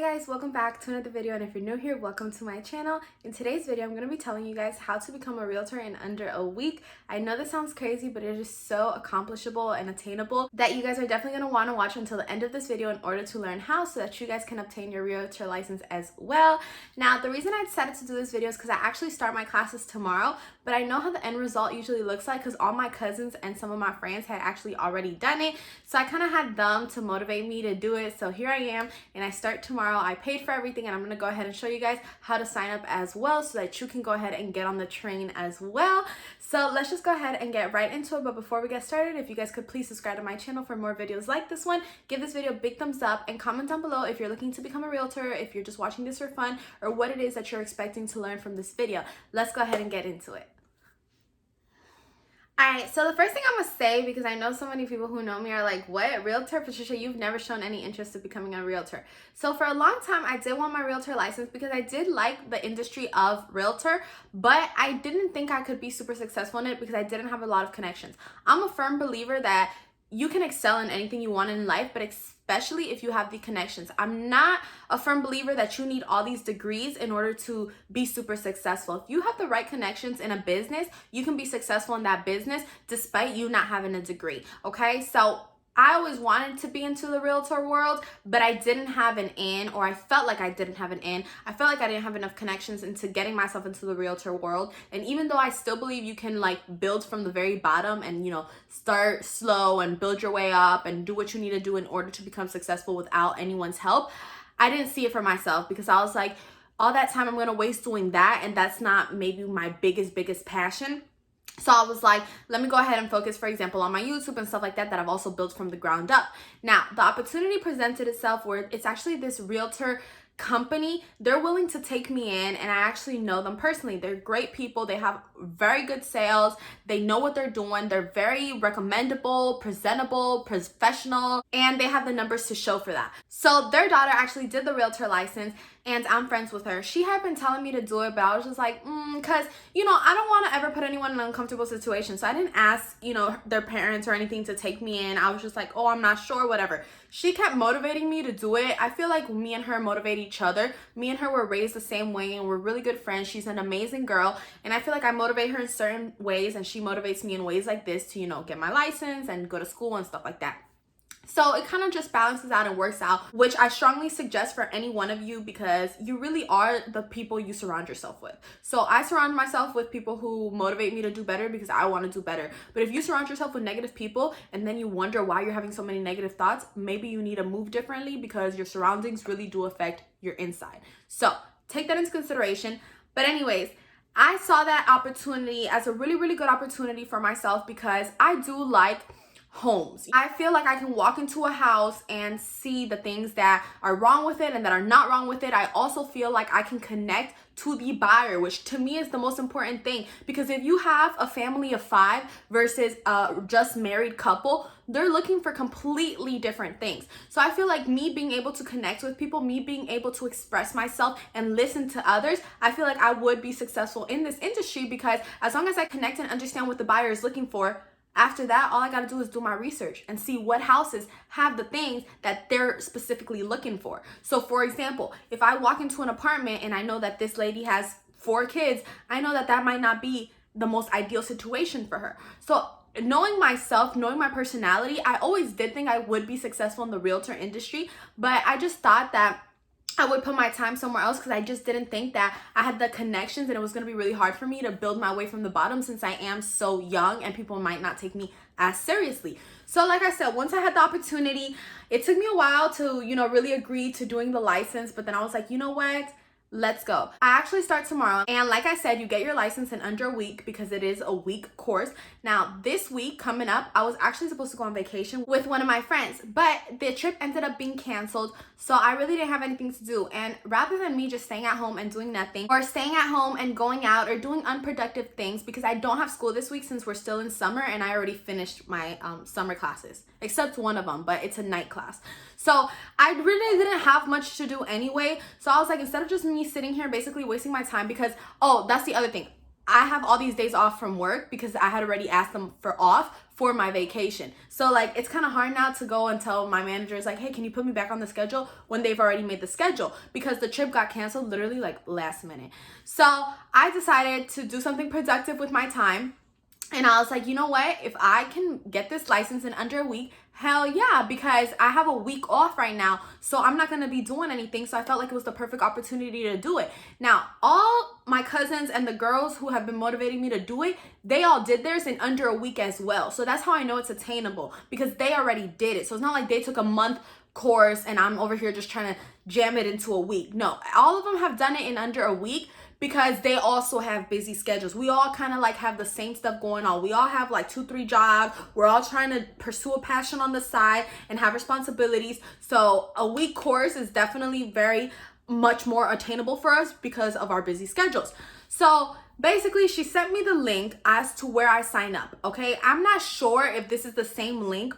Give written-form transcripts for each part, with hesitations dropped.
Hey guys, welcome back to another video, and if you're new here, welcome to my channel. In today's video, I'm going to be telling you guys how to become a realtor in under a week. I know this sounds crazy, but it is so accomplishable and attainable that you guys are definitely going to want to watch until the end of this video in order to learn how, so that you guys can obtain your realtor license as well. Now, the reason I decided to do this video is because I actually start my classes tomorrow, but I know how the end result usually looks like because all my cousins and some of my friends had actually already done it, so I kind of had them to motivate me to do it. So here I am, and I start tomorrow. I paid for everything, and I'm going to go ahead and show you guys how to sign up as well so that you can go ahead and get on the train as well. So let's just go ahead and get right into it. But before we get started, if you guys could please subscribe to my channel for more videos like this one, give this video a big thumbs up, and comment down below if you're looking to become a realtor, if you're just watching this for fun, or what it is that you're expecting to learn from this video. Let's go ahead and get into it. Alright, so the first thing I'm going to say, because I know so many people who know me are like, what? Realtor? Patricia, you've never shown any interest in becoming a realtor. So for a long time, I did want my realtor license because I did like the industry of realtor, but I didn't think I could be super successful in it because I didn't have a lot of connections. I'm a firm believer that you can excel in anything you want in life, but especially if you have the connections. I'm not a firm believer that you need all these degrees in order to be super successful. If you have the right connections in a business, you can be successful in that business despite you not having a degree, okay? So I always wanted to be into the realtor world, but I didn't have an in, or I felt like I didn't have an in. I felt like I didn't have enough connections into getting myself into the realtor world. And even though I still believe you can like build from the very bottom and, you know, start slow and build your way up and do what you need to do in order to become successful without anyone's help, I didn't see it for myself because I was like, all that time I'm going to waste doing that, and that's not maybe my biggest passion. So I was like, let me go ahead and focus, for example, on my YouTube and stuff like that I've also built from the ground up. Now, the opportunity presented itself where it's actually this realtor company. They're willing to take me in, and I actually know them personally. They're great people. They have very good sales. They know what they're doing. They're very recommendable, presentable, professional, and they have the numbers to show for that. So their daughter actually did the realtor license, and I'm friends with her. She had been telling me to do it, but I was just like, because, you know, I don't want to ever put anyone in an uncomfortable situation. So I didn't ask, you know, their parents or anything to take me in. I was just like, oh, I'm not sure, whatever. She kept motivating me to do it. I feel like me and her motivate each other. Me and her were raised the same way, and we're really good friends. She's an amazing girl, and I feel like I motivate her in certain ways, and she motivates me in ways like this to, you know, get my license and go to school and stuff like that. So it kind of just balances out and works out, which I strongly suggest for any one of you because you really are the people you surround yourself with. So I surround myself with people who motivate me to do better because I want to do better. But if you surround yourself with negative people and then you wonder why you're having so many negative thoughts, maybe you need to move differently because your surroundings really do affect your inside. So take that into consideration. But anyways, I saw that opportunity as a really good opportunity for myself because I do like homes. I feel like I can walk into a house and see the things that are wrong with it and that are not wrong with it. I also feel like I can connect to the buyer, which to me is the most important thing, because if you have a family of 5 versus a just married couple, they're looking for completely different things. So I feel like me being able to connect with people, me being able to express myself and listen to others, I feel like I would be successful in this industry because as long as I connect and understand what the buyer is looking for, after that, all I got to do is do my research and see what houses have the things that they're specifically looking for. So for example, if I walk into an apartment and I know that this lady has 4 kids, I know that that might not be the most ideal situation for her. So knowing myself, knowing my personality, I always did think I would be successful in the realtor industry, but I just thought that I would put my time somewhere else because I just didn't think that I had the connections, and it was going to be really hard for me to build my way from the bottom since I am so young and people might not take me as seriously. So like I said, once I had the opportunity, it took me a while to, you know, really agree to doing the license, but then I was like, you know what? Let's go. I actually start tomorrow, and like I said, you get your license in under a week because it is a week course. Now this week coming up, I was actually supposed to go on vacation with one of my friends, but the trip ended up being canceled, so I really didn't have anything to do. And rather than me just staying at home and doing nothing, or staying at home and going out or doing unproductive things, because I don't have school this week since we're still in summer and I already finished my summer classes, except one of them, but it's a night class. So I really didn't have much to do anyway. So I was like, instead of just me sitting here basically wasting my time, because, oh, that's the other thing. I have all these days off from work because I had already asked them for off for my vacation. So like it's kind of hard now to go and tell my managers like, hey, can you put me back on the schedule when they've already made the schedule, because the trip got canceled literally like last minute. So I decided to do something productive with my time. And I was like, you know what? If I can get this license in under a week, hell yeah, because I have a week off right now. So I'm not going to be doing anything. So I felt like it was the perfect opportunity to do it. Now, all my cousins and the girls who have been motivating me to do it, they all did theirs in under a week as well. So that's how I know it's attainable, because they already did it. So it's not like they took a month course and I'm over here just trying to jam it into a week. No, all of them have done it in under a week, because they also have busy schedules. We all kind of like have the same stuff going on. We all have like 2-3 jobs. We're all trying to pursue a passion on the side and have responsibilities. So a week course is definitely very much more attainable for us because of our busy schedules. So basically, she sent me the link as to where I sign up, okay? I'm not sure if this is the same link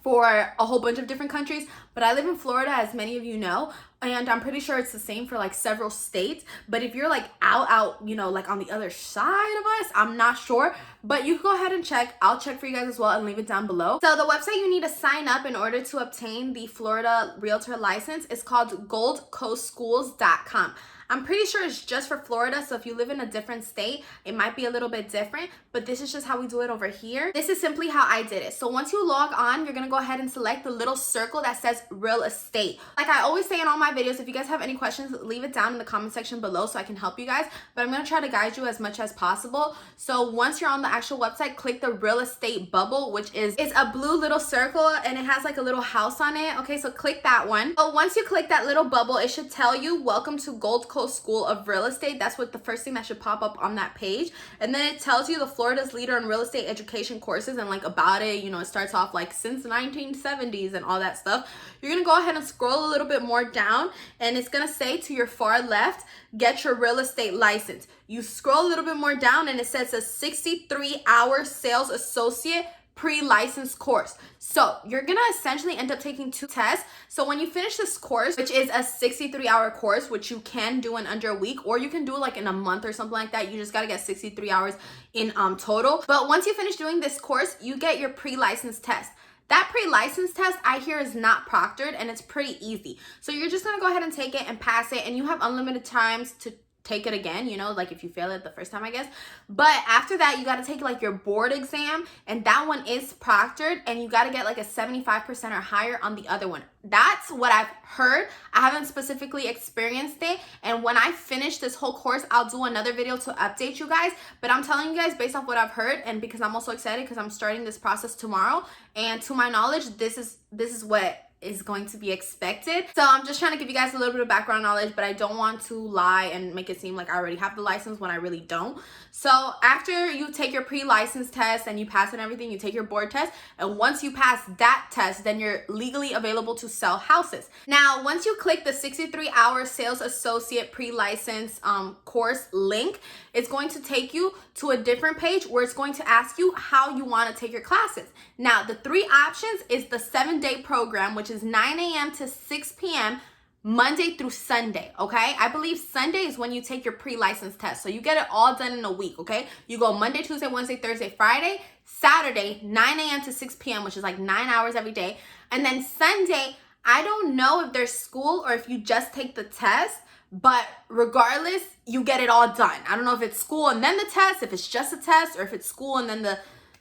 for a whole bunch of different countries, but I live in Florida, as many of you know, and I'm pretty sure it's the same for like several states. But if you're like out, you know, like on the other side of us, I'm not sure, but you can go ahead and check. I'll check for you guys as well and leave it down below. So the website you need to sign up in order to obtain the Florida Realtor license is called goldcoastschools.com. I'm pretty sure it's just for Florida, so if you live in a different state, it might be a little bit different, but this is just how we do it over here. This is simply how I did it. So once you log on, you're gonna go ahead and select the little circle that says real estate. Like I always say in all my videos, if you guys have any questions, leave it down in the comment section below so I can help you guys, but I'm gonna try to guide you as much as possible. So once you're on the actual website, click the real estate bubble, which is a blue little circle and it has like a little house on it. Okay, so click that one. So once you click that little bubble, it should tell you welcome to Gold Coast School of Real Estate. That's what the first thing that should pop up on that page. And then it tells you the Florida's leader in real estate education courses and like about it, you know, it starts off like since the 1970s and all that stuff. You're gonna go ahead and scroll a little bit more down and it's gonna say to your far left, get your real estate license. You scroll a little bit more down and it says a 63-hour sales associate pre-license course. So you're gonna essentially end up taking 2 tests. So when you finish this course, which is a 63-hour course, which you can do in under a week, or you can do like in a month or something like that. You just gotta get 63 hours in total. But once you finish doing this course, you get your pre-license test. That pre-license test I hear is not proctored and it's pretty easy. So you're just gonna go ahead and take it and pass it, and you have unlimited times to take it again, you know, like if you fail it the first time, I guess. But after that, you got to take like your board exam, and that one is proctored, and you got to get like a 75% or higher on the other one. That's what I've heard. I haven't specifically experienced it, and when I finish this whole course, I'll do another video to update you guys. But I'm telling you guys based off what I've heard, and because I'm also excited because I'm starting this process tomorrow, and to my knowledge, this is what is going to be expected. So I'm just trying to give you guys a little bit of background knowledge, but I don't want to lie and make it seem like I already have the license when I really don't. So after you take your pre-license test and you pass it and everything, you take your board test, and once you pass that test, then you're legally available to sell houses. Now, once you click the 63-hour sales associate pre-license course link, it's going to take you to a different page where it's going to ask you how you want to take your classes. Now, the 3 options is the 7-day program, which is 9 a.m. to 6 p.m. Monday through Sunday, okay? I believe Sunday is when you take your pre-license test. So you get it all done in a week, okay? You go Monday, Tuesday, Wednesday, Thursday, Friday, Saturday, 9 a.m. to 6 p.m., which is like 9 hours every day. And then Sunday, I don't know if there's school or if you just take the test, but regardless, you get it all done. I don't know if it's school and then the test, if it's just a test, or if it's school and then the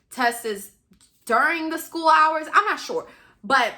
test is during the school hours. I'm not sure, but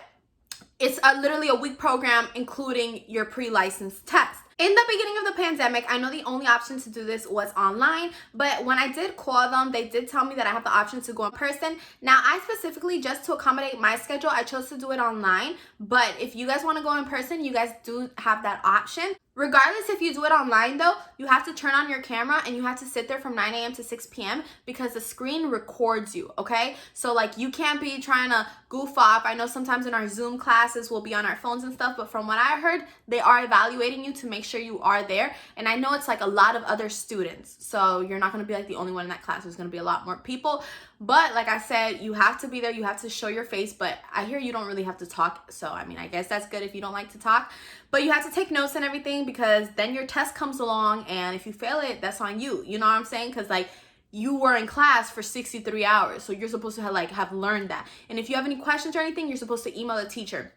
it's literally a week program, including your pre-license test. In the beginning of the pandemic, I know the only option to do this was online, but when I did call them, they did tell me that I have the option to go in person. Now, I specifically, just to accommodate my schedule, I chose to do it online, but if you guys want to go in person, you guys do have that option. Regardless if you do it online though, you have to turn on your camera and you have to sit there from 9 a.m. to 6 p.m. because the screen records you, okay? So like you can't be trying to goof off. I know sometimes in our Zoom classes we'll be on our phones and stuff, but from what I heard, they are evaluating you to make sure you are there. And I know it's like a lot of other students, so you're not going to be like the only one in that class. There's going to be a lot more people. But like I said, you have to be there, you have to show your face, but I hear you don't really have to talk. So I mean, I guess that's good if you don't like to talk, but you have to take notes and everything, because then your test comes along, and if you fail it, that's on you. You know what I'm saying? Because like, you were in class for 63 hours, so you're supposed to have learned that. And if you have any questions or anything, you're supposed to email the teacher.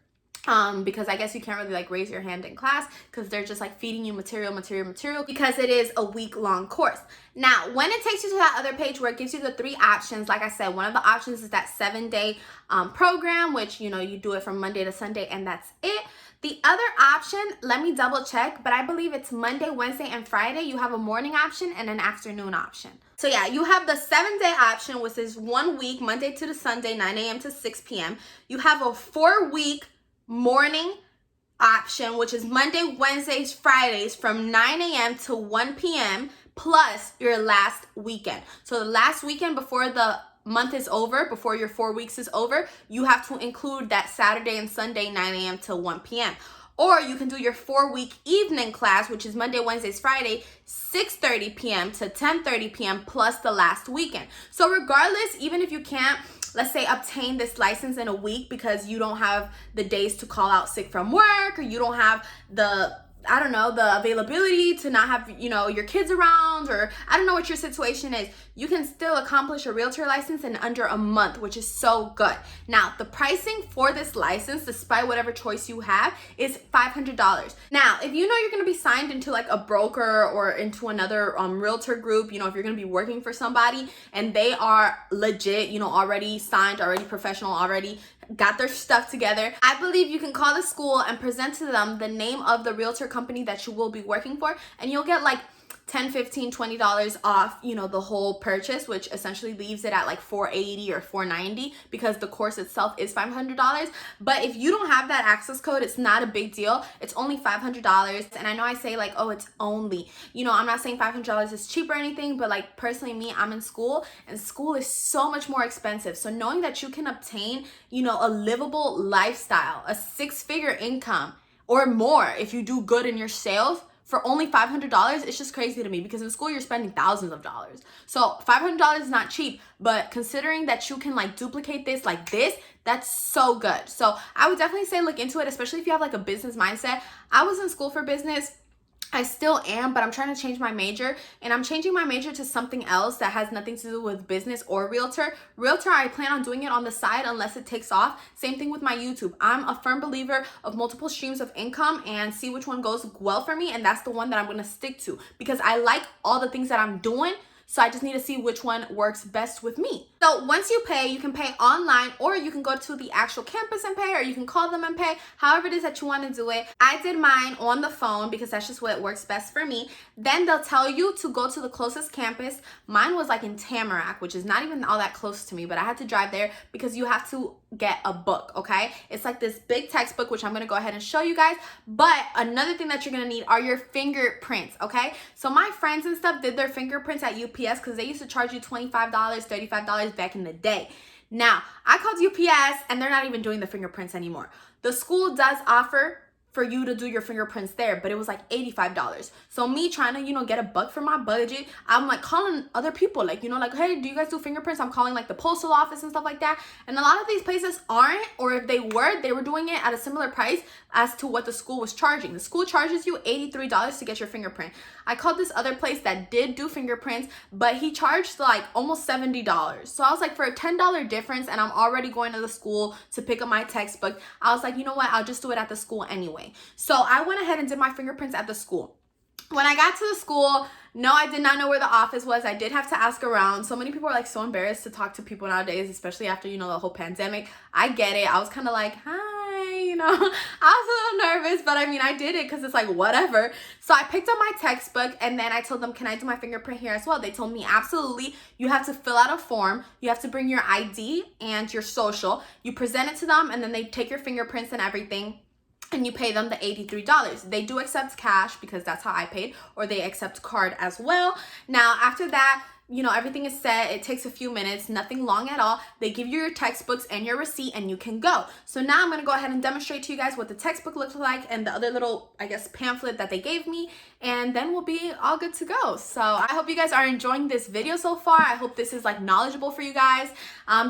Because I guess you can't really like raise your hand in class, because they're just like feeding you material, because it is a week-long course. Now, when it takes you to that other page where it gives you the 3 options, like I said, one of the options is that 7-day program, which, you know, you do it from Monday to Sunday, and that's it. The other option, let me double check, but I believe it's Monday, Wednesday, and Friday. You have a morning option and an afternoon option. So yeah, you have the 7-day option, which is 1 week, Monday to the Sunday, 9 a.m. to 6 p.m. You have a 4-week morning option, which is Monday, Wednesdays, Fridays from 9 a.m. to 1 p.m. plus your last weekend. So the last weekend before the month is over, before your 4 weeks is over, you have to include that Saturday and Sunday, 9 a.m. to 1 p.m. Or you can do your 4-week evening class, which is Monday, Wednesdays, Friday, 6:30 p.m. to 10:30 p.m. plus the last weekend. So regardless, even if you can't, let's say, obtain this license in a week because you don't have the days to call out sick from work, or you don't have the, I don't know, the availability to not have, you know, your kids around, or I don't know what your situation is, you can still accomplish a realtor license in under a month, which is so good. Now, the pricing for this license, despite whatever choice you have, is $500. Now, if you know you're going to be signed into like a broker or into another realtor group, you know, if you're going to be working for somebody and they are legit, you know, already signed, already professional, already got their stuff together, I believe you can call the school and present to them the name of the realtor company that you will be working for, and you'll get like $10, $15, $20 off, you know, the whole purchase, which essentially leaves it at like $480 or $490, because the course itself is $500. But if you don't have that access code, it's not a big deal. It's only $500. And I know I say like, oh, it's only, you know, I'm not saying $500 is cheap or anything, but like personally me, I'm in school, and school is so much more expensive. So knowing that you can obtain, you know, a livable lifestyle, a 6-figure income or more if you do good in your sales for only $500, it's just crazy to me, because in school you're spending thousands of dollars. So $500 is not cheap, but considering that you can like duplicate this like this, that's so good. So I would definitely say look into it, especially if you have like a business mindset. I was in school for business. I still am, but I'm trying to change my major, and I'm changing my major to something else that has nothing to do with business or realtor. Realtor, I plan on doing it on the side unless it takes off. Same thing with my YouTube. I'm a firm believer of multiple streams of income, and see which one goes well for me, and that's the one that I'm going to stick to, because I like all the things that I'm doing. So I just need to see which one works best with me. So once you pay, you can pay online, or you can go to the actual campus and pay, or you can call them and pay, however it is that you want to do it. I did mine on the phone because that's just what works best for me. Then they'll tell you to go to the closest campus. Mine was like in Tamarack, which is not even all that close to me, but I had to drive there because you have to get a book, okay? It's like this big textbook, which I'm gonna go ahead and show you guys. But another thing that you're gonna need are your fingerprints, okay? So my friends and stuff did their fingerprints at UPS because they used to charge you $25, $35 back in the day. Now, I called UPS and they're not even doing the fingerprints anymore. The school does offer for you to do your fingerprints there, but it was like $85. So me trying to, you know, get a buck for my budget, I'm like calling other people, like, you know, like, hey, do you guys do fingerprints? I'm calling like the postal office and stuff like that. And a lot of these places aren't, or if they were doing it at a similar price as to what the school was charging. The school charges you $83 to get your fingerprint. I called this other place that did do fingerprints, but he charged like almost $70. So I was like, for a $10 difference, and I'm already going to the school to pick up my textbook, I was like, you know what, I'll just do it at the school anyway. So I went ahead and did my fingerprints at the school. When I got to the school, no, I did not know where the office was. I did have to ask around. So many people are like so embarrassed to talk to people nowadays, especially after, you know, the whole pandemic. I get it. I was kind of like, hi, you know, I was a little nervous, but I mean, I did it because it's like, whatever. So I picked up my textbook, and then I told them, can I do my fingerprint here as well? They told me, absolutely. You have to fill out a form. You have to bring your ID and your social. You present it to them, and then they take your fingerprints and everything, and you pay them the $83. They do accept cash because that's how I paid, or they accept card as well. Now, after that, you know, everything is set. It takes a few minutes, nothing long at all. They give you your textbooks and your receipt and you can go. So now I'm gonna go ahead and demonstrate to you guys what the textbook looks like and the other little, I guess, pamphlet that they gave me, and then we'll be all good to go. So I hope you guys are enjoying this video so far. I hope this is like knowledgeable for you guys.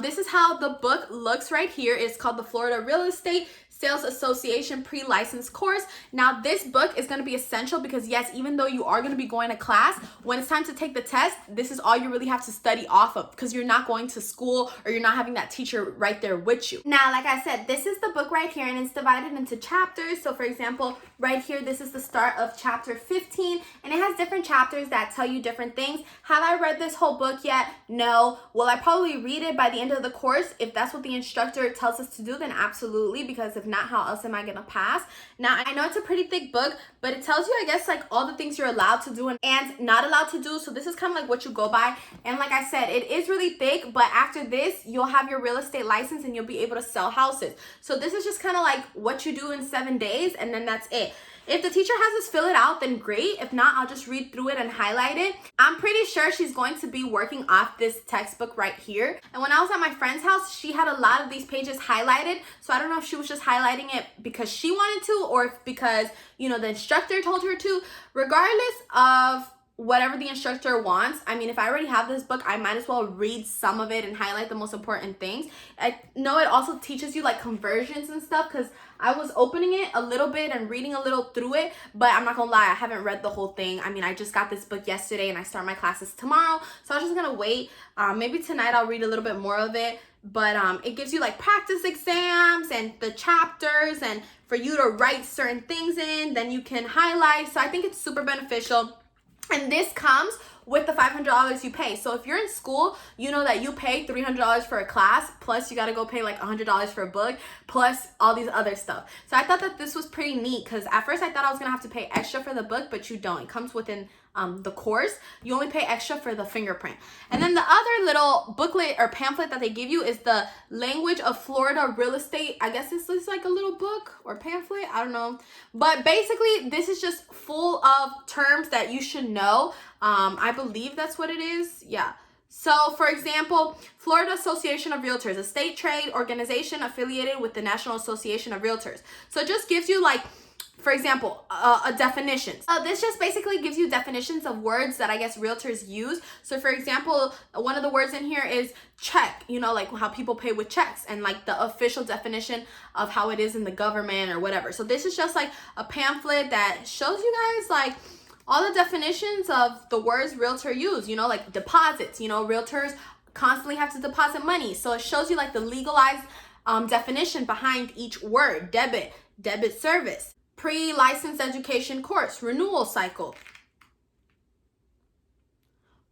This is how the book looks right here. It's called the Florida Real Estate Sales Association Pre-License Course. Now this book is going to be essential because yes, even though you are going to be going to class, when it's time to take the test, this is all you really have to study off of because you're not going to school or you're not having that teacher right there with you. Now, like I said, this is the book right here and it's divided into chapters. So for example, right here, this is the start of chapter 15 and it has different chapters that tell you different things. Have I read this whole book yet? No. Will I probably read it by the end of the course? If that's what the instructor tells us to do, then absolutely, because if not, how else am I gonna pass? Now, I know it's a pretty thick book, but it tells you, I guess, like all the things you're allowed to do and not allowed to do. So this is kind of like what you go by. And like I said, it is really thick, but after this, you'll have your real estate license and you'll be able to sell houses. So this is just kind of like what you do in 7 days and then that's it. If the teacher has us fill it out, then great. If not, I'll just read through it and highlight it. I'm pretty sure she's going to be working off this textbook right here. And when I was at my friend's house, she had a lot of these pages highlighted. So I don't know if she was just highlighting it because she wanted to or if because, you know, the instructor told her to. Regardless of whatever the instructor wants. I mean, if I already have this book, I might as well read some of it and highlight the most important things. I know it also teaches you like conversions and stuff because I was opening it a little bit and reading a little through it, but I'm not gonna lie, I haven't read the whole thing. I mean, I just got this book yesterday and I start my classes tomorrow, so I was just gonna wait. Maybe tonight I'll read a little bit more of it, but it gives you like practice exams and the chapters and for you to write certain things in, then you can highlight. So I think it's super beneficial. And this comes with the $500 you pay. So if you're in school, you know that you pay $300 for a class, plus you got to go pay like $100 for a book, plus all these other stuff. So I thought that this was pretty neat because at first I thought I was going to have to pay extra for the book, but you don't. It comes within the course. You only pay extra for the fingerprint. And then the other little booklet or pamphlet that they give you is the Language of Florida Real Estate. I guess this is like a little book or pamphlet. I don't know. But basically, this is just full of terms that you should know. I believe that's what it is. Yeah. So, for example, Florida Association of Realtors, a state trade organization affiliated with the National Association of Realtors. So it just gives you like, for example, a definition. This just basically gives you definitions of words that I guess realtors use. So for example, one of the words in here is check, you know, like how people pay with checks and like the official definition of how it is in the government or whatever. So this is just like a pamphlet that shows you guys like all the definitions of the words realtor use, you know, like deposits, you know, realtors constantly have to deposit money. So it shows you like the legalized definition behind each word: debit service, pre-licensed education course, renewal cycle,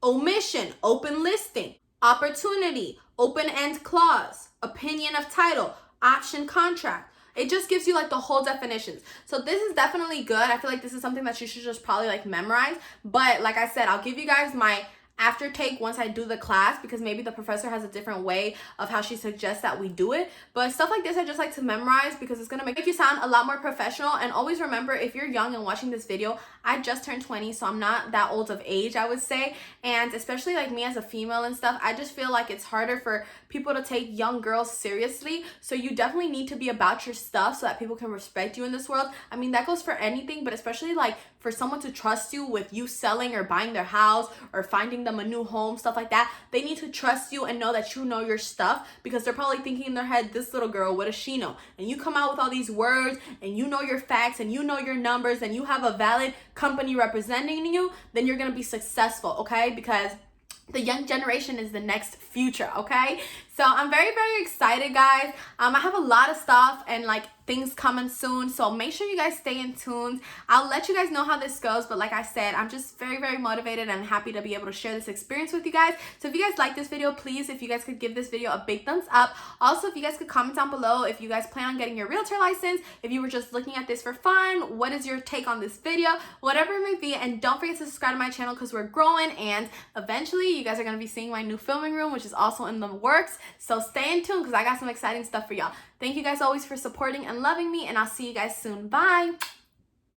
omission, open listing, opportunity, open-end clause, opinion of title, option contract. It just gives you like the whole definitions. So this is definitely good. I feel like this is something that you should just probably like memorize. But like I said, I'll give you guys my after take once I do the class because maybe the professor has a different way of how she suggests that we do it. But stuff like this I just like to memorize because it's gonna make you sound a lot more professional. And always remember, if you're young and watching this video, I just turned 20, so I'm not that old of age, I would say. And especially like me as a female and stuff, I just feel like it's harder for people to take young girls seriously. So you definitely need to be about your stuff so that people can respect you in this world. I mean, that goes for anything, but especially like for someone to trust you with you selling or buying their house or finding them a new home, stuff like that. They need to trust you and know that you know your stuff because they're probably thinking in their head, this little girl, what does she know? And you come out with all these words and you know your facts and you know your numbers and you have a valid company representing you, then you're going to be successful, okay? Because the young generation is the next future, okay? So I'm very, very excited, guys. I have a lot of stuff and like things coming soon, so make sure you guys stay in tune. I'll let you guys know how this goes, but like I said, I'm just very, very motivated and happy to be able to share this experience with you guys. So if you guys like this video, please, if you guys could give this video a big thumbs up. Also, if you guys could comment down below if you guys plan on getting your realtor license, if you were just looking at this for fun, what is your take on this video, whatever it may be. And don't forget to subscribe to my channel because we're growing and eventually you guys are going to be seeing my new filming room, which is also in the works. So stay in tune because I got some exciting stuff for y'all. Thank you guys always for supporting and loving me, and I'll see you guys soon. Bye.